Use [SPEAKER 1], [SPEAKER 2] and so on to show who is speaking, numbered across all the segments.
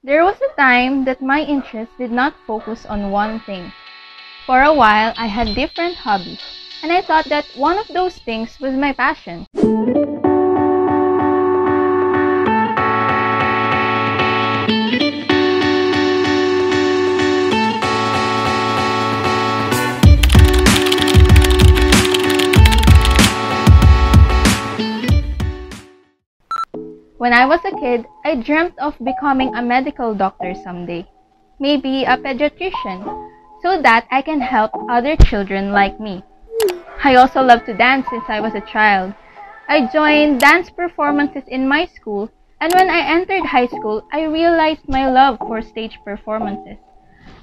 [SPEAKER 1] There was a time that my interest did not focus on one thing. For a while, I had different hobbies, and I thought that one of those things was my passion. When I was a kid, I dreamt of becoming a medical doctor someday, maybe a pediatrician, so that I can help other children like me. I also love to dance since I was a child. I joined dance performances in my school, and when I entered high school, I realized my love for stage performances.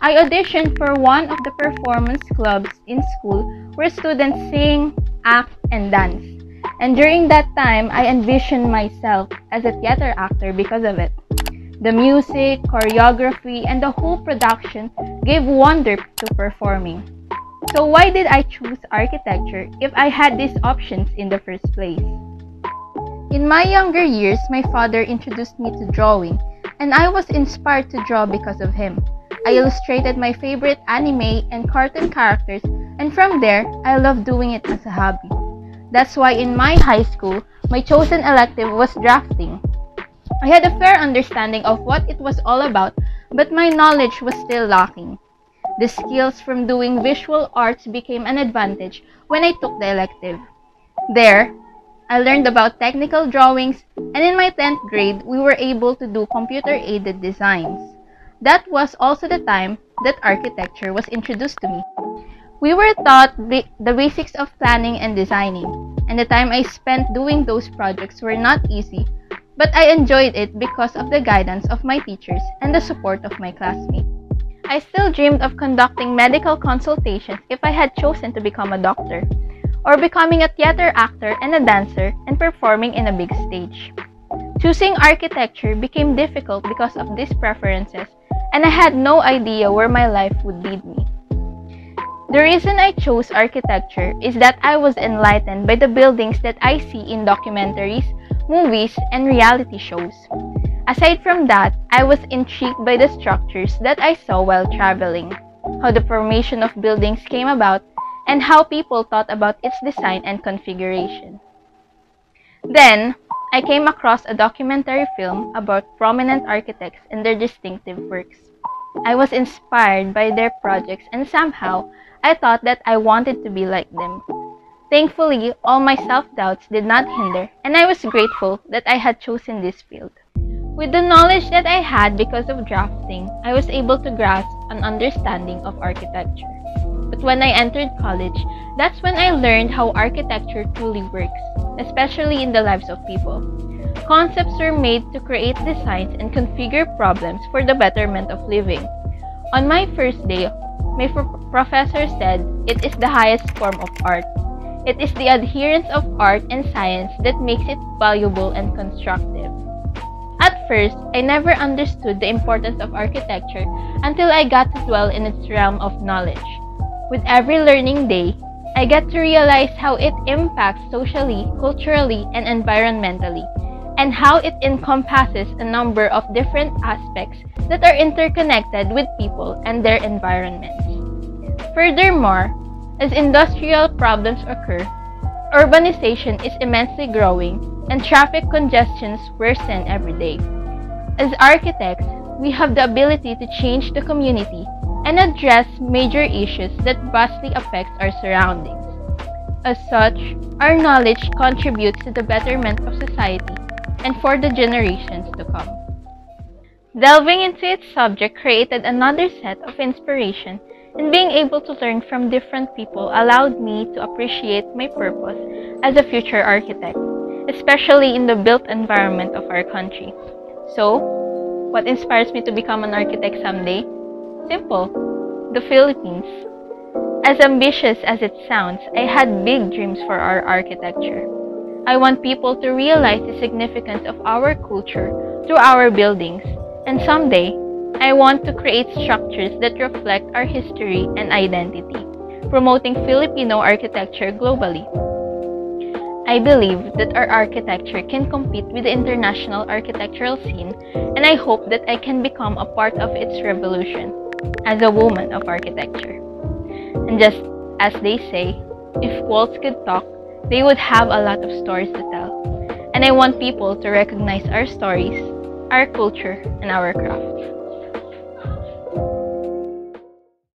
[SPEAKER 1] I auditioned for one of the performance clubs in school where students sing, act, and dance. And during that time, I envisioned myself as a theater actor because of it. The music, choreography, and the whole production gave wonder to performing. So why did I choose architecture if I had these options in the first place? In my younger years, my father introduced me to drawing, and I was inspired to draw because of him. I illustrated my favorite anime and cartoon characters, and from there, I loved doing it as a hobby. That's why in my high school, my chosen elective was drafting. I had a fair understanding of what it was all about, but my knowledge was still lacking. The skills from doing visual arts became an advantage when I took the elective. There, I learned about technical drawings, and in my 10th grade, we were able to do computer-aided designs. That was also the time that architecture was introduced to me. We were taught the basics of planning and designing, and the time I spent doing those projects were not easy, but I enjoyed it because of the guidance of my teachers and the support of my classmates. I still dreamed of conducting medical consultations if I had chosen to become a doctor, or becoming a theater actor and a dancer and performing in a big stage. Choosing architecture became difficult because of these preferences, and I had no idea where my life would lead me. The reason I chose architecture is that I was enlightened by the buildings that I see in documentaries, movies, and reality shows. Aside from that, I was intrigued by the structures that I saw while traveling, how the formation of buildings came about, and how people thought about its design and configuration. Then, I came across a documentary film about prominent architects and their distinctive works. I was inspired by their projects, and somehow, I thought that I wanted to be like them. Thankfully, all my self-doubts did not hinder, and I was grateful that I had chosen this field. With the knowledge that I had because of drafting, I was able to grasp an understanding of architecture. But when I entered college, that's when I learned how architecture truly works, especially in the lives of people. Concepts were made to create designs and configure problems for the betterment of living. On my first day, my professor said, "It is the highest form of art. It is the adherence of art and science that makes it valuable and constructive." At first, I never understood the importance of architecture until I got to dwell in its realm of knowledge. With every learning day, I get to realize how it impacts socially, culturally, and environmentally, and how it encompasses a number of different aspects that are interconnected with people and their environments. Furthermore, as industrial problems occur, urbanization is immensely growing and traffic congestions worsen every day. As architects, we have the ability to change the community and address major issues that vastly affect our surroundings. As such, our knowledge contributes to the betterment of society and for the generations to come. Delving into its subject created another set of inspiration, and being able to learn from different people allowed me to appreciate my purpose as a future architect, especially in the built environment of our country. So, what inspires me to become an architect someday? Simple: the Philippines. As ambitious as it sounds, I had big dreams for our architecture. I want people to realize the significance of our culture through our buildings, and someday, I want to create structures that reflect our history and identity, promoting Filipino architecture globally. I believe that our architecture can compete with the international architectural scene, and I hope that I can become a part of its revolution as a woman of architecture. And just as they say, if walls could talk, they would have a lot of stories to tell. And I want people to recognize our stories, our culture, and our craft.